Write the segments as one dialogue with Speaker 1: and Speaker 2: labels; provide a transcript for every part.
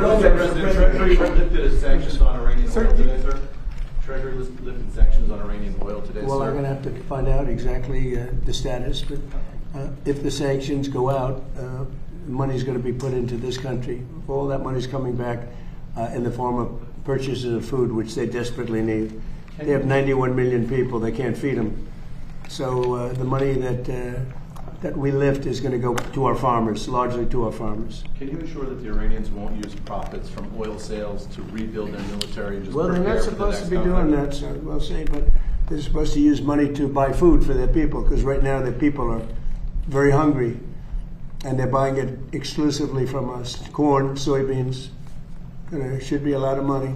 Speaker 1: Treasury lifted sanctions on Iranian oil today, sir? Treasury lifted sanctions on Iranian oil today,
Speaker 2: Well, I'm going to have to find out exactly the status, but if the sanctions go out, money's going to be put into this country. All that money's coming back in the form of purchases of food, which they desperately need. They have 91 million people. They can't feed them. So the money that we lift is going to go to our farmers, largely to our farmers.
Speaker 1: Can you ensure that the Iranians won't use profits from oil sales to rebuild their military? Just
Speaker 2: well, they're not supposed to be doing that, sir. We'll see, but they're supposed to use money to buy food for their people, because right now their people are very hungry, and they're buying it exclusively from us. Corn, soybeans. There should be a lot of money.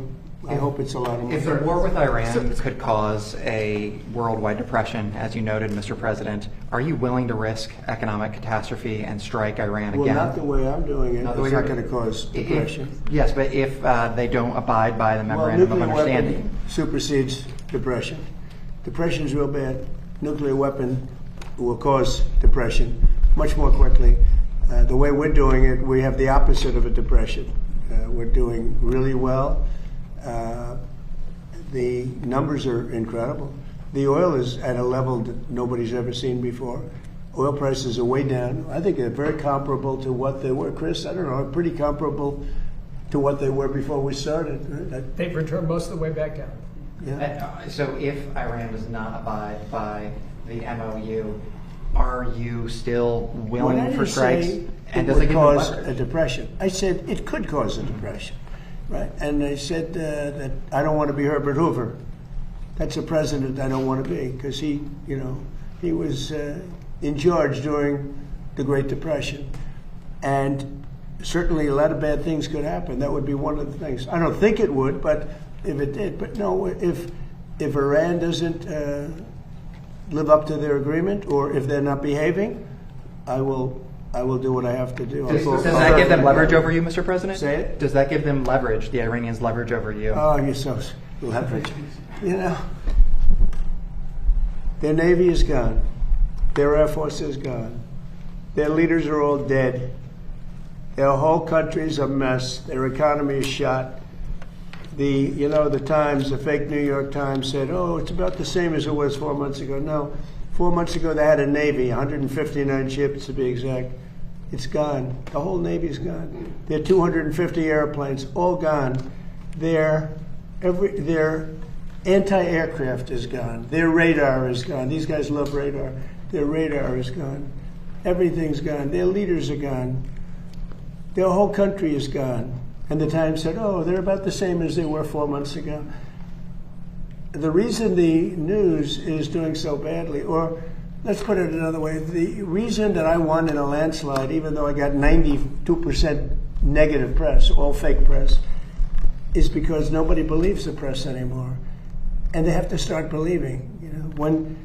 Speaker 2: I hope it's a lot of money.
Speaker 3: If the war with Iran could cause a worldwide depression, as you noted, Mr. President, are you willing to risk economic catastrophe and strike Iran again?
Speaker 2: Well, not the way I'm doing it. It's not going to cause depression.
Speaker 3: Yes, but if they don't abide by the memorandum of understanding.
Speaker 2: Nuclear weapon supersedes depression. Depression's real bad. Nuclear weapon will cause depression much more quickly. The way we're doing it, we have the opposite of a depression. We're doing really well. The numbers are incredible. The oil is at a level that nobody's ever seen before. Oil prices are way down. I think they're very comparable to what they were. Chris, I don't know, pretty comparable to what they were before we started.
Speaker 4: They've returned most of the way back down.
Speaker 2: Yeah.
Speaker 3: So if Iran does not abide by the MOU, are you still willing for strikes?
Speaker 2: And does it cause a depression? I said it could cause a depression. Right, and I said that I don't want to be Herbert Hoover. That's a president I don't want to be, because he was in charge during the Great Depression, and certainly a lot of bad things could happen. That would be one of the things. I don't think it would, but if it did, but no, if Iran doesn't live up to their agreement, or if they're not behaving, I will do what I have to do.
Speaker 3: Does that give them leverage over you, Mr. President?
Speaker 2: Say it?
Speaker 3: Does that give them leverage, the Iranians leverage over you?
Speaker 2: Oh, you're so leverage. Their Navy is gone. Their Air Force is gone. Their leaders are all dead. Their whole country's a mess. Their economy is shot. The Times, the fake New York Times said, oh, it's about the same as it was 4 months ago. No. 4 months ago, they had a Navy, 159 ships to be exact. It's gone. The whole Navy's gone. Their 250 airplanes, all gone. Their anti-aircraft is gone. Their radar is gone. These guys love radar. Their radar is gone. Everything's gone. Their leaders are gone. Their whole country is gone. And the Times said, oh, they're about the same as they were 4 months ago. The reason the news is doing so badly, or let's put it another way, the reason that I won in a landslide, even though I got 92% negative press, all fake press, is because nobody believes the press anymore. And they have to start believing. When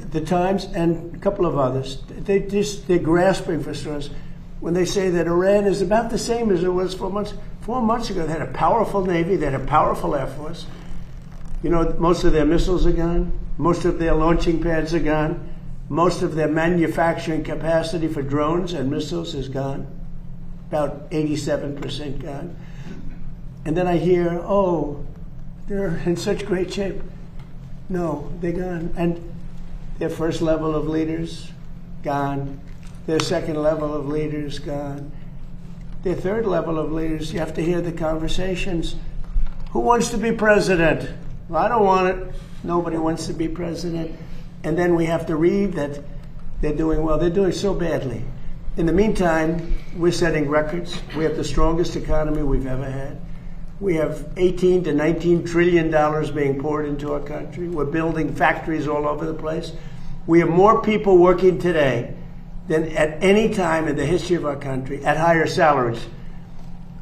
Speaker 2: the Times and a couple of others, they're grasping for stories. When they say that Iran is about the same as it was 4 months. 4 months ago, they had a powerful Navy, they had a powerful Air Force. Most of their missiles are gone. Most of their launching pads are gone. Most of their manufacturing capacity for drones and missiles is gone. About 87% gone. And then I hear, oh, they're in such great shape. No, they're gone. And their first level of leaders, gone. Their second level of leaders, gone. Their third level of leaders, you have to hear the conversations. Who wants to be president? Well, I don't want it. Nobody wants to be president. And then we have to read that they're doing well. They're doing so badly. In the meantime, we're setting records. We have the strongest economy we've ever had. We have 18 to 19 trillion dollars being poured into our country. We're building factories all over the place. We have more people working today than at any time in the history of our country at higher salaries.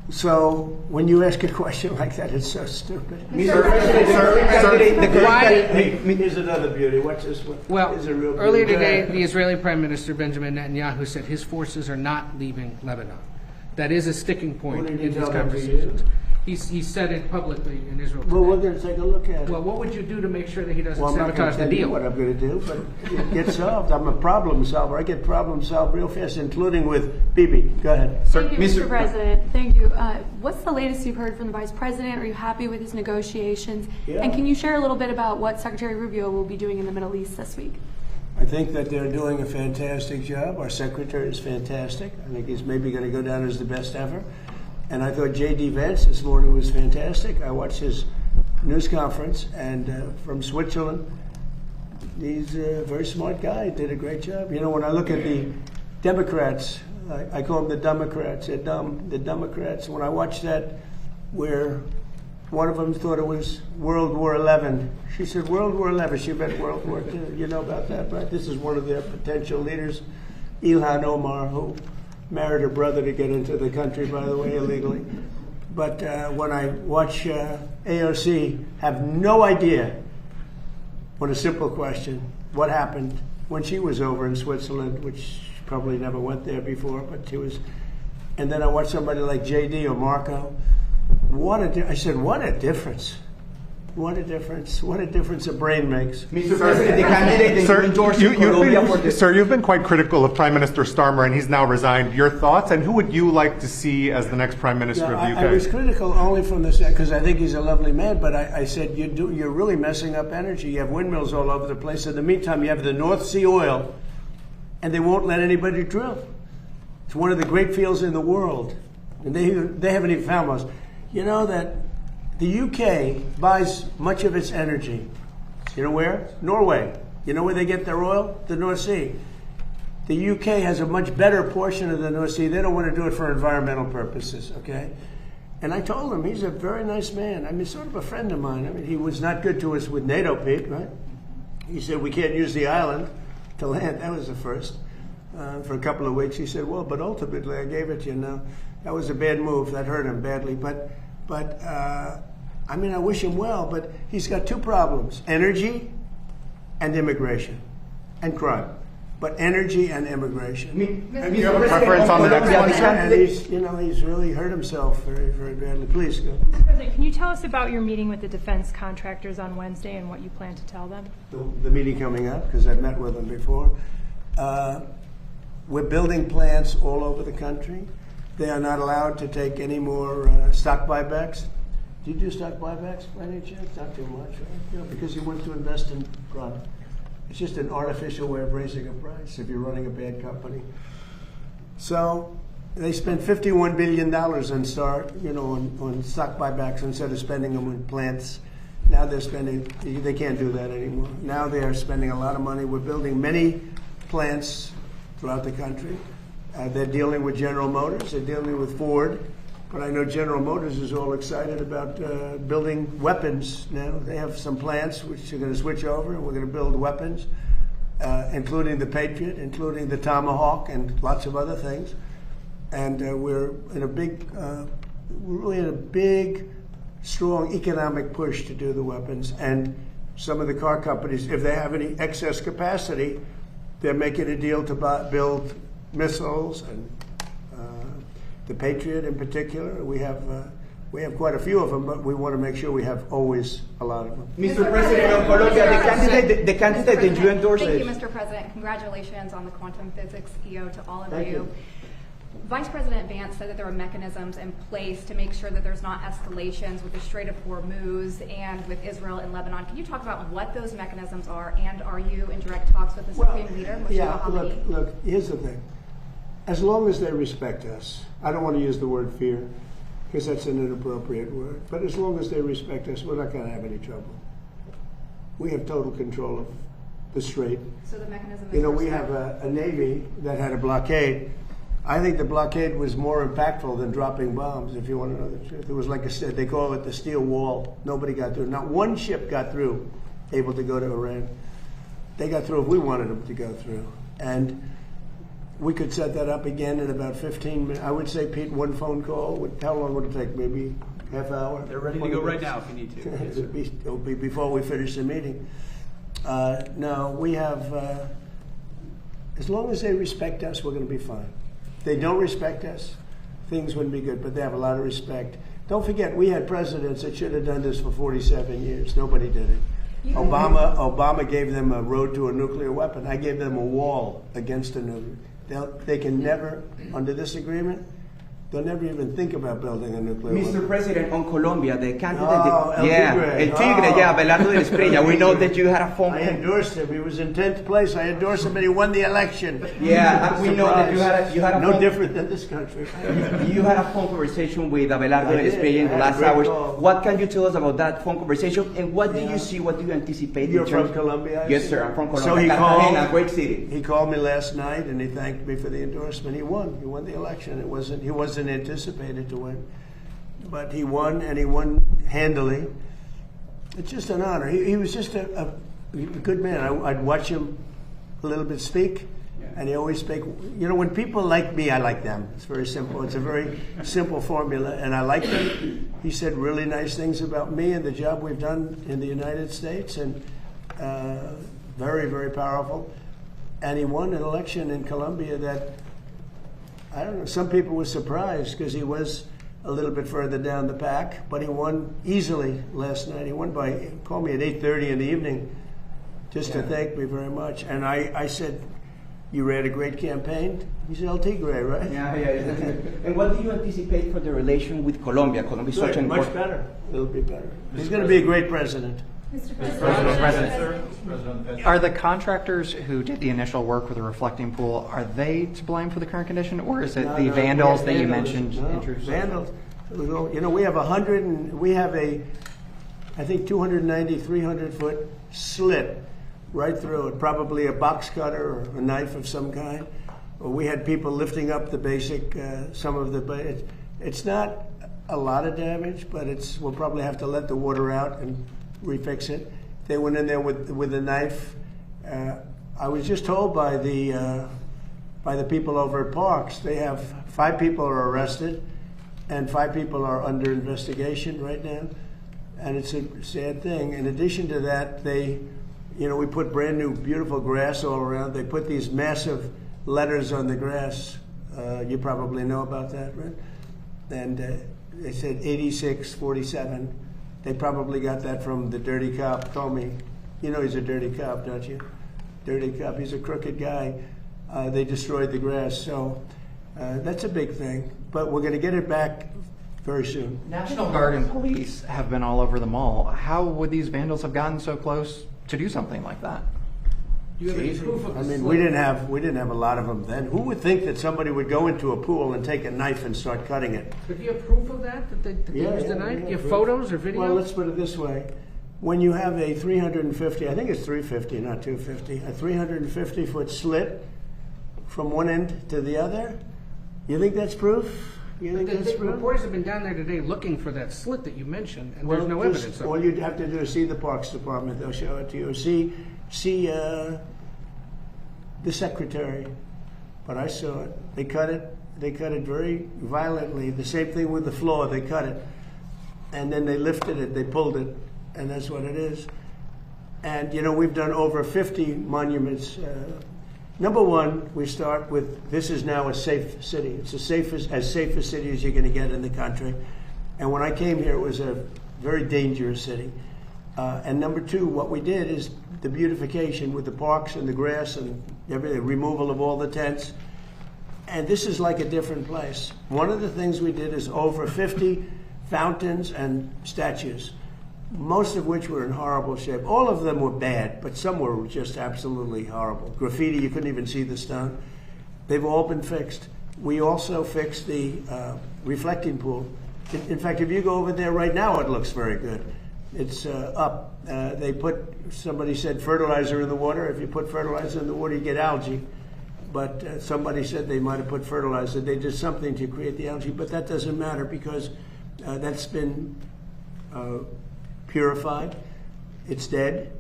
Speaker 2: So when you ask a question like that, it's so stupid. Here's another beauty. Watch this one.
Speaker 4: Well, earlier today, the Israeli Prime Minister Benjamin Netanyahu said his forces are not leaving Lebanon. That is a sticking point in these conversations. He's said it publicly in Israel
Speaker 2: Well, we're
Speaker 4: today.
Speaker 2: going to take a look at it.
Speaker 4: Well, what would you do to make sure that he doesn't
Speaker 2: Well, I'm not going
Speaker 4: sabotage
Speaker 2: to
Speaker 4: the
Speaker 2: tell you
Speaker 4: deal?
Speaker 2: what I'm going to do, but it gets solved. I'm a problem solver. I get problem solved real fast, including with Bibi. Go ahead.
Speaker 5: Thank you, Mr. President. Thank you. What's the latest you've heard from the Vice President? Are you happy with his negotiations?
Speaker 2: Yeah.
Speaker 5: And can you share a little bit about what Secretary Rubio will be doing in the Middle East this week?
Speaker 2: I think that they're doing a fantastic job. Our secretary is fantastic. I think he's maybe going to go down as the best ever. And I thought J.D. Vance this morning was fantastic. I watched his news conference, and from Switzerland, he's a very smart guy. He did a great job. You know, when I look at the Democrats, I call them the Democrats. They're dumb. The Democrats. When I watched that, where one of them thought it was World War XI. She said World War XI. She meant World War II. You know about that, right? This is one of their potential leaders, Ilhan Omar, who married her brother to get into the country, by the way, illegally. But when I watch AOC have no idea, on a simple question, what happened when she was over in Switzerland, which she probably never went there before, but she was. And then I watch somebody like JD or Marco. I said, what a difference. What a difference. What a difference a brain makes.
Speaker 3: Mr. President, the candidate that you endorsed in Colombia for this.
Speaker 6: Sir, you've been quite critical of Prime Minister Starmer, and he's now resigned. Your thoughts, and who would you like to see as the next Prime Minister of the UK?
Speaker 2: I was critical only from the because I think he's a lovely man, but I said you're really messing up energy. You have windmills all over the place. In the meantime, you have the North Sea oil, and they won't let anybody drill. It's one of the great fields in the world, and they haven't even found most. You know that the UK buys much of its energy. You know where? Norway. You know where they get their oil? The North Sea. The UK has a much better portion of the North Sea. They don't want to do it for environmental purposes, okay? And I told him he's a very nice man. I mean, sort of a friend of mine. I mean, he was not good to us with NATO, Pete, right? He said we can't use the island to land. That was the first. For a couple of weeks, he said, well, but ultimately I gave it to you now. That was a bad move. That hurt him badly. But I mean, I wish him well, but he's got two problems: energy and immigration and crime. But energy and immigration.
Speaker 6: Do you have a preference on the next one?
Speaker 2: And he's really hurt himself very, very badly. Please go.
Speaker 7: Mr. President, can you tell us about your meeting with the defense contractors on Wednesday and what you plan to tell them?
Speaker 2: The meeting coming up, because I've met with them before. We're building plants all over the country. They are not allowed to take any more stock buybacks. Do you do stock buybacks by any chance? Not too much, right? You know, because you want to invest in product. It's just an artificial way of raising a price if you're running a bad company. So they spent $51 billion on stock buybacks instead of spending them on plants. Now they can't do that anymore. Now they are spending a lot of money. We're building many plants throughout the country. They're dealing with General Motors. They're dealing with Ford. But I know General Motors is all excited about building weapons now. They have some plants which are going to switch over, and we're going to build weapons, including the Patriot, including the Tomahawk, and lots of other things. And we're really in a big, strong economic push to do the weapons. And some of the car companies, if they have any excess capacity, they're making a deal to build missiles and the Patriot in particular. We have quite a few of them, but we want to make sure we have always a lot of them.
Speaker 3: Mr. President, on Colombia, the candidate that you endorsed.
Speaker 8: Thank you, Mr. President. Congratulations on the quantum physics EO to all of
Speaker 2: Thank you.
Speaker 8: Vice President Vance said that there were mechanisms in place to make sure that there's not escalations with the Strait of Hormuz and with Israel and Lebanon. Can you talk about what those mechanisms are, and are you in direct talks with the Supreme Leader, Moshe Mohammadi?
Speaker 2: Look, here's the thing. As long as they respect us, I don't want to use the word fear, because that's an inappropriate word, but as long as they respect us, we're not going to have any trouble. We have total control of the Strait.
Speaker 8: So the mechanism is
Speaker 2: we have a Navy that had a blockade. I think the blockade was more impactful than dropping bombs, if you want to know the truth. It was like they call it the steel wall. Nobody got through. Not one ship got through, able to go to Iran. They got through if we wanted them to go through. And we could set that up again in about 15 minutes. I would say, Pete, one phone call. How long would it take? Maybe half hour?
Speaker 1: They're ready to go right now if you need to.
Speaker 2: It'll be before we finish the meeting. No, we have, as long as they respect us, we're going to be fine. If they don't respect us, things wouldn't be good, but they have a lot of respect. Don't forget, we had presidents that should have done this for 47 years. Nobody did it. Obama gave them a road to a nuclear weapon. I gave them a wall against a nuclear. They can never, under this agreement, they'll never even think about building a nuclear weapon.
Speaker 9: Mr. President, on Colombia, the candidate...
Speaker 2: Oh, El Tigre.
Speaker 9: El Tigre, yeah, Abelardo de la Espriella. We know that you had a phone
Speaker 2: I
Speaker 9: call.
Speaker 2: endorsed him. He was in 10th place. I endorsed him, and he won the election.
Speaker 9: Yeah, we know that you had a
Speaker 2: no
Speaker 9: phone...
Speaker 2: different than this country.
Speaker 9: You had a phone conversation with Abelardo de la
Speaker 2: did.
Speaker 9: Espriella in the
Speaker 2: I had a
Speaker 9: last
Speaker 2: great
Speaker 9: hours.
Speaker 2: call.
Speaker 9: What can you tell us about that phone conversation, and what do you see, what do you anticipate?
Speaker 2: You're
Speaker 9: in terms...
Speaker 2: from Colombia? I
Speaker 9: Yes,
Speaker 2: see.
Speaker 9: sir, I'm from Colombia.
Speaker 2: So he
Speaker 9: Cartagena,
Speaker 2: called,
Speaker 9: great city.
Speaker 2: He called me last night, and he thanked me for the endorsement. He won. He won the election. He wasn't anticipated to win, but he won, and he won handily. It's just an honor. He was just a good man. I'd watch him a little bit speak, and he always spoke. You know, when people like me, I like them. It's very simple. It's a very simple formula, and I like him. He said really nice things about me and the job we've done in the United States, and very, very powerful. And he won an election in Colombia that, I don't know, some people were surprised because he was a little bit further down the pack, but he won easily last night. He won by, he called me at 8:30 in the evening just to thank me very much. And I said, you ran a great campaign. He said, El Tigre, right?
Speaker 9: Yeah. And what do you anticipate for the relation with Colombia? Colombia is such an
Speaker 2: Much
Speaker 9: important...
Speaker 2: better. It'll be better. He's going to be a great president.
Speaker 5: Mr.
Speaker 3: Are the contractors who did the initial work with the reflecting pool, are they to blame for the current condition, or is it the vandals that you mentioned?
Speaker 2: Vandals. You know, we have I think 290, 300 foot slit right through it, probably a box cutter or a knife of some kind. We had people lifting up the basic, some of the, it's not a lot of damage, but we'll probably have to let the water out and refix it. They went in there with a knife. I was just told by the people over at Parks, they have 5 people are arrested and 5 people are under investigation right now. And it's a sad thing. In addition to that, we put brand new, beautiful grass all around. They put these massive letters on the grass. You probably know about that, right? And they said 8647. They probably got that from the dirty cop. Told me, you know he's a dirty cop, don't you? Dirty cop. He's a crooked guy. They destroyed the grass, so that's a big thing. But we're going to get it back very soon.
Speaker 3: National Guard and police have been all over the mall. How would these vandals have gotten so close to do something like that?
Speaker 4: Do you have any proof of
Speaker 2: I
Speaker 4: the
Speaker 2: mean,
Speaker 4: slit?
Speaker 2: we didn't have a lot of them then. Who would think that somebody would go into a pool and take a knife and start cutting it?
Speaker 4: But do you have proof of that they used the knife? Do you have photos or videos?
Speaker 2: Well, let's put it this way. When you have a 350, I think it's 350, not 250, a 350-foot slit from one end to the other, you think that's proof? You think that's
Speaker 4: The
Speaker 2: proof?
Speaker 4: reporters have been down there today looking for that slit that you mentioned, and there's no evidence of
Speaker 2: All
Speaker 4: it.
Speaker 2: you'd have to do is see the Parks Department. They'll show it to you. See the secretary. But I saw it. They cut it. They cut it very violently. The same thing with the floor. They cut it. And then they lifted it. They pulled it. And that's what it is. And, we've done over 50 monuments. Number one, we start with, this is now a safe city. It's as safe a city as you're going to get in the country. And when I came here, it was a very dangerous city. And number two, what we did is the beautification with the parks and the grass and everything, removal of all the tents. And this is like a different place. One of the things we did is over 50 fountains and statues, most of which were in horrible shape. All of them were bad, but some were just absolutely horrible. Graffiti, you couldn't even see the stone. They've all been fixed. We also fixed the reflecting pool. In fact, if you go over there right now, it looks very good. It's up. Somebody said fertilizer in the water. If you put fertilizer in the water, you get algae. But somebody said they might have put fertilizer. They did something to create the algae, but that doesn't matter because that's been purified. It's dead.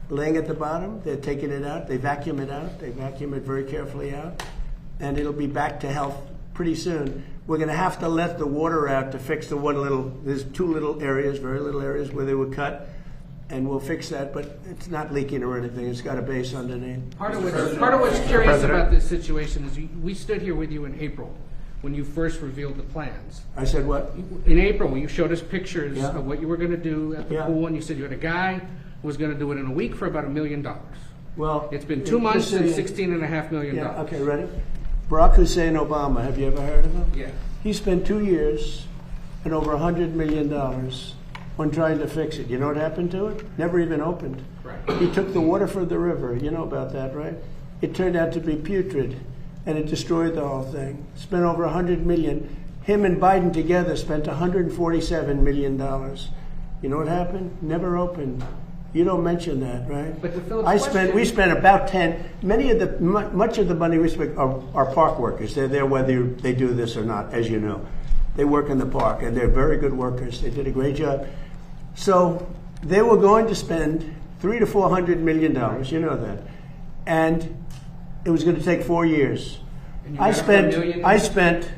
Speaker 2: Laying at the bottom, they're taking it out. They vacuum it out. They vacuum it very carefully out. And it'll be back to health pretty soon. We're going to have to let the water out to fix there's 2 little areas, very little areas where they were cut. And we'll fix that, but it's not leaking or anything. It's got a base underneath.
Speaker 4: Part of what's curious about this situation is we stood here with you in April when you first revealed the plans.
Speaker 2: I said what?
Speaker 4: In April, you showed us pictures
Speaker 2: Yeah.
Speaker 4: of what you were going to do at the
Speaker 2: Yeah.
Speaker 4: pool, and you said you had a guy who was going to do it in a week for about $1 million.
Speaker 2: Well,
Speaker 4: It's been 2 months
Speaker 2: just
Speaker 4: and
Speaker 2: so you-
Speaker 4: $16.5 million.
Speaker 2: Yeah, okay, ready? Barack Hussein Obama, have you ever heard of him?
Speaker 4: Yeah.
Speaker 2: He spent 2 years and over $100 million on trying to fix it. You know what happened to it? Never even opened.
Speaker 4: Right.
Speaker 2: He took the water from the river. You know about that, right? It turned out to be putrid, and it destroyed the whole thing. Spent over $100 million. Him and Biden together spent $147 million. You know what happened? Never opened. You don't mention that, right?
Speaker 4: But to Philip's
Speaker 2: we spent about 10. Much of the money we spent are park workers. They're there whether they do this or not, as you know. They work in the park, and they're very good workers. They did a great job. So they were going to spend $300 to $400 million. You know that, and it was going to take 4 years.
Speaker 4: And you
Speaker 2: I
Speaker 4: got it for $1 million?
Speaker 2: spent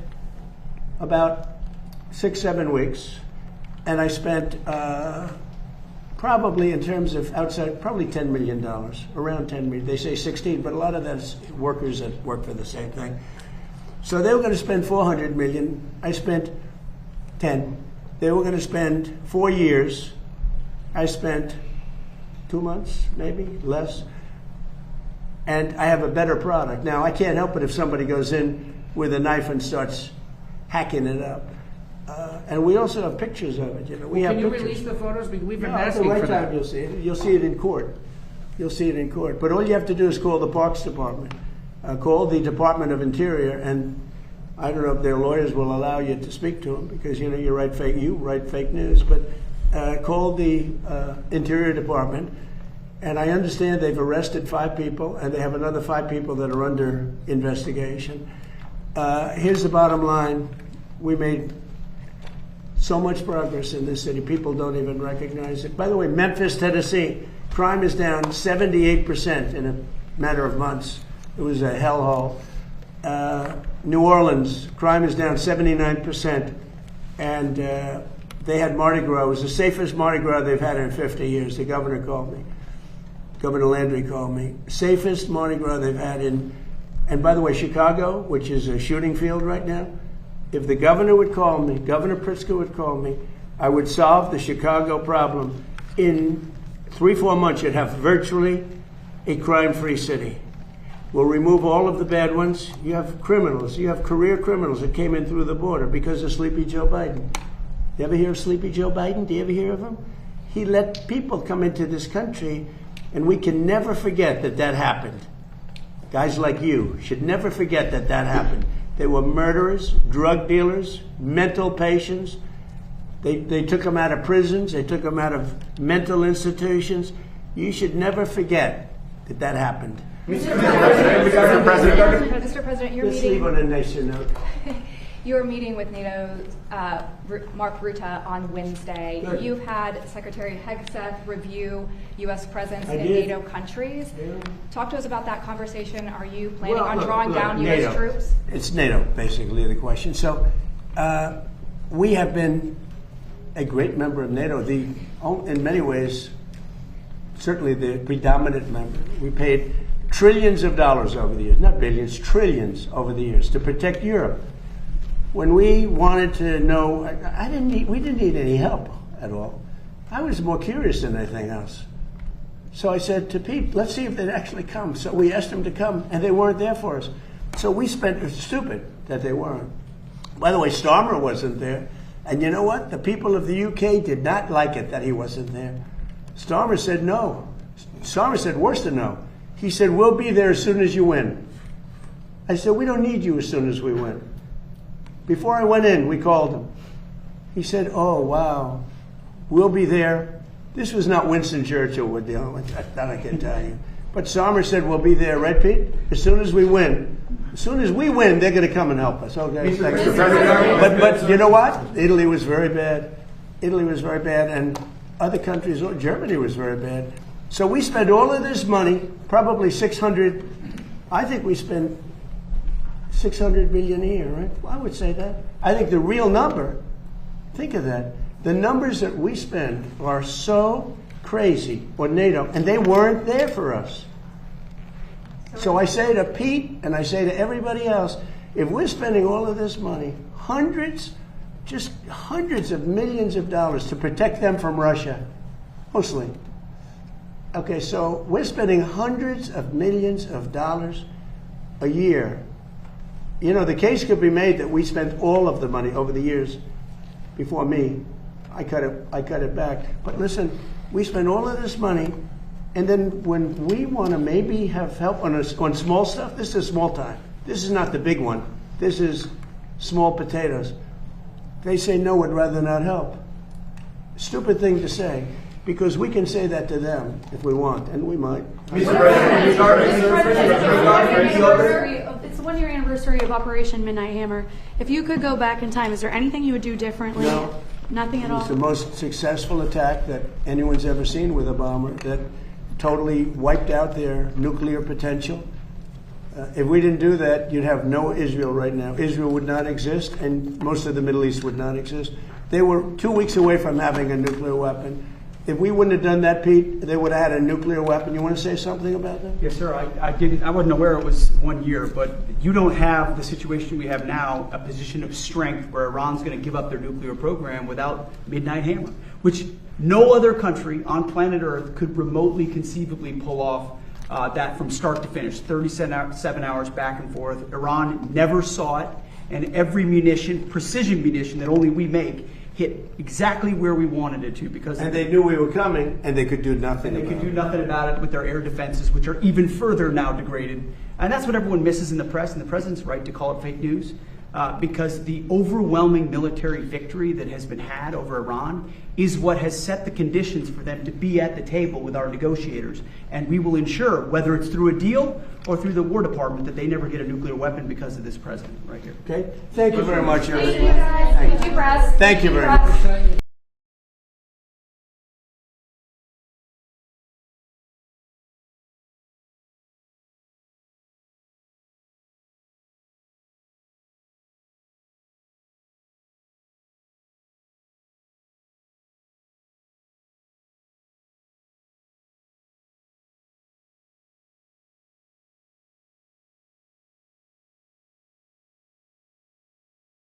Speaker 2: about 6-7 weeks, and I spent probably in terms of outside, probably $10 million, around 10 million. They say 16, but a lot of that's workers that work for the same thing. So they were going to spend 400 million. I spent 10. They were going to spend 4 years. I spent 2 months, maybe less. And I have a better product. Now, I can't help it if somebody goes in with a knife and starts hacking it up. And we also have pictures of it. You know, we have
Speaker 4: Can you
Speaker 2: pictures.
Speaker 4: release the photos? Because we've been
Speaker 2: At the
Speaker 4: asking
Speaker 2: right
Speaker 4: for
Speaker 2: time,
Speaker 4: that.
Speaker 2: you'll see it. You'll see it in court. You'll see it in court. But all you have to do is call the Parks Department. Call the Department of Interior, and I don't know if their lawyers will allow you to speak to them because you know you write fake news. But call the Interior Department, and I understand they've arrested 5 people, and they have another 5 people that are under investigation. Here's the bottom line: we made so much progress in this city, people don't even recognize it. By the way, Memphis, Tennessee, crime is down 78% in a matter of months. It was a hellhole. New Orleans, crime is down 79%. And they had Mardi Gras. It was the safest Mardi Gras they've had in 50 years. The governor called me. Governor Landry called me. Safest Mardi Gras they've had in, and by the way, Chicago, which is a shooting field right now, if the governor would call me, Governor Pritzker would call me, I would solve the Chicago problem. In 3-4 months, you'd have virtually a crime-free city. We'll remove all of the bad ones. You have criminals. You have career criminals that came in through the border because of Sleepy Joe Biden. You ever hear of Sleepy Joe Biden? Do you ever hear of him? He let people come into this country, and we can never forget that that happened. Guys like you should never forget that that happened. They were murderers, drug dealers, mental patients. They took them out of prisons. They took them out of mental institutions. You should never forget that that happened.
Speaker 8: Mr. President, you're
Speaker 2: Let's leave
Speaker 8: meeting.
Speaker 2: on a nicer note.
Speaker 8: You're meeting with NATO's Mark Rutte on Wednesday.
Speaker 2: Good.
Speaker 8: You've had Secretary Hegseth review U.S. presence
Speaker 2: I
Speaker 8: in
Speaker 2: did.
Speaker 8: NATO countries.
Speaker 2: Yeah.
Speaker 8: Talk to us about that conversation. Are you planning
Speaker 2: Well,
Speaker 8: on
Speaker 2: look,
Speaker 8: drawing
Speaker 2: look,
Speaker 8: down
Speaker 2: NATO.
Speaker 8: U.S. troops?
Speaker 2: It's NATO, basically, the question. So we have been a great member of NATO, in many ways, certainly the predominant member. We paid trillions of dollars over the years, not billions, trillions over the years to protect Europe. When we wanted to know, we didn't need any help at all. I was more curious than anything else. So I said to Pete, let's see if they'd actually come. So we asked them to come, and they weren't there for us. So we spent, it's stupid that they weren't. By the way, Starmer wasn't there. And you know what? The people of the UK did not like it that he wasn't there. Starmer said no. Starmer said worse than no. He said, we'll be there as soon as you win. I said, we don't need you as soon as we win. Before I went in, we called him. He said, oh, wow, we'll be there. This was not Winston Churchill we're dealing with, that I can tell you. But Starmer said, we'll be there, right, Pete? As soon as we win. As soon as we win, they're going to come and help us. Okay, thanks. But you know what? Italy was very bad. Italy was very bad, and other countries, Germany was very bad. So we spent all of this money, probably 600, I think we spent 600 billion a year, right? Well, I would say that. I think the real number, think of that, the numbers that we spend are so crazy for NATO, and they weren't there for us. So I say to Pete, and I say to everybody else, If we're spending all of this money, just hundreds of millions of dollars to protect them from Russia, mostly. Okay, so we're spending hundreds of millions of dollars a year. You know, the case could be made that we spent all of the money over the years before me. I cut it back. But listen, we spend all of this money, and then when we want to maybe have help on small stuff, this is small time. This is not the big one. This is small potatoes. They say no, would rather not help. Stupid thing to say, because we can say that to them if we want, and we might.
Speaker 5: Mr. President, it's the 1-year anniversary of Operation Midnight Hammer. If you could go back in time, is there anything you would do differently?
Speaker 2: No.
Speaker 5: Nothing at all?
Speaker 2: It's the most successful attack that anyone's ever seen with a bomber that totally wiped out their nuclear potential. If we didn't do that, you'd have no Israel right now. Israel would not exist, and most of the Middle East would not exist. They were 2 weeks away from having a nuclear weapon. If we wouldn't have done that, Pete, they would have had a nuclear weapon. You want to say something about that?
Speaker 10: Yes, sir. I didn't. I wasn't aware it was 1 year, but you don't have the situation we have now, a position of strength where Iran's going to give up their nuclear program without Midnight Hammer, which no other country on planet Earth could remotely conceivably pull off that from start to finish, 37 hours back and forth. Iran never saw it, and every munition, precision munition that only we make, hit exactly where we wanted it to, because
Speaker 2: and they knew we were coming, and they could do nothing.
Speaker 10: And they could do nothing about it with their air defenses, which are even further now degraded. And that's what everyone misses in the press, and the president's right to call it fake news, because the overwhelming military victory that has been had over Iran is what has set the conditions for them to be at the table with our negotiators. And we will ensure, whether it's through a deal or through the War Department, that they never get a nuclear weapon because of this president right here.
Speaker 2: Okay? Thank you very much,
Speaker 5: Thank you, guys. Thank you, press.
Speaker 2: Thank you very much.